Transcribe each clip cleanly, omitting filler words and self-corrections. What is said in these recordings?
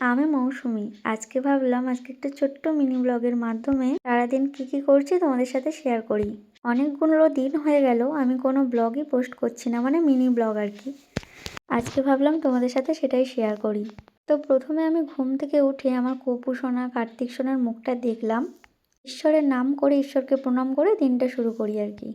আমি মৌসুমি। আজকে ভাবলাম আজকে একটা ছোট্ট মিনি ব্লগের মাধ্যমে সারাদিন কি করছি তোমাদের সাথে শেয়ার করি। অনেকগুলো দিন হয়ে গেল আমি কোনো ব্লগই পোস্ট করছি না, মানে মিনি ব্লগ আর কি। আজকে ভাবলাম তোমাদের সাথে সেটাই শেয়ার করি। তো প্রথমে আমি ঘুম থেকে উঠে আমার কপু সোনা, কার্তিক সোনার মুখটা দেখলাম। ঈশ্বরের নাম করে, ঈশ্বরকে প্রণাম করে দিনটা শুরু করি আর কি।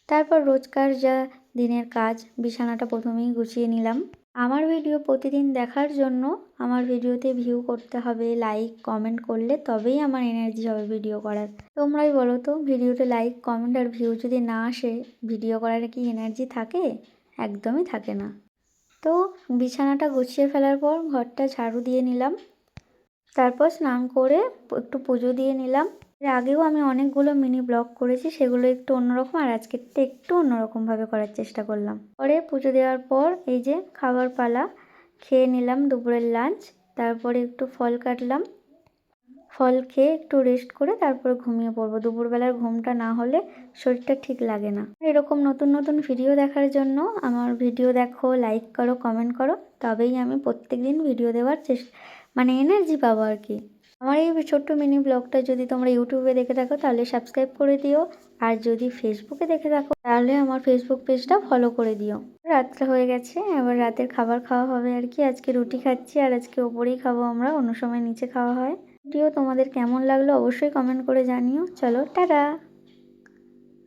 তারপর রোজকার যা দিনের কাজ, বিছানাটা প্রথমেই গুছিয়ে নিলাম। আমার ভিডিও প্রতিদিন দেখার জন্য আমার ভিডিওতে ভিউ করতে হবে, লাইক কমেন্ট করলে তবেই আমার এনার্জি হবে ভিডিও করার। তোমরাই বলো তো, ভিডিওতে লাইক কমেন্ট আর ভিউ যদি না আসে, ভিডিও করার কি এনার্জি থাকে? একদমই থাকে না। তো বিছানাটা গুছিয়ে ফেলার পর ঘরটা ঝাড়ু দিয়ে নিলাম। তারপর স্নান করে একটু পুজো দিয়ে নিলাম। এর আগেও আমি অনেকগুলো মিনি ব্লগ করেছি, সেগুলো একটু অন্যরকম, আর আজকেরটা একটু অন্যরকমভাবে করার চেষ্টা করলাম। পরে পুজো দেওয়ার পর এই যে খাবার পালা, খেয়ে নিলাম দুপুরের লাঞ্চ। তারপরে একটু ফল কাটলাম, ফল খেয়ে একটু রেস্ট করে তারপরে ঘুমিয়ে পড়বো। দুপুরবেলার ঘুমটা না হলে শরীরটা ঠিক লাগে না। এরকম নতুন নতুন ভিডিও দেখার জন্য আমার ভিডিও দেখো, লাইক করো, কমেন্ট করো, তবেই আমি প্রত্যেকদিন ভিডিও দেওয়ার মানে এনার্জি পাবো আর কি। আমার এই ছোট্ট মিনি ব্লগটা যদি তোমরা ইউটিউবে দেখে থাকো তাহলে সাবস্ক্রাইব করে দিও, আর যদি ফেসবুকে দেখে থাকো তাহলে আমার ফেসবুক পেজটা ফলো করে দিও। রাতটা হয়ে গেছে, এবার রাতের খাবার খাওয়া হবে আর কি। আজকে রুটি খাচ্ছি, আর আজকে ওপরেই খাবো আমরা, অন্য সময় নিচে খাওয়া হয়। ভিডিও তোমাদের কেমন লাগলো অবশ্যই কমেন্ট করে জানিও। চলো টাটা।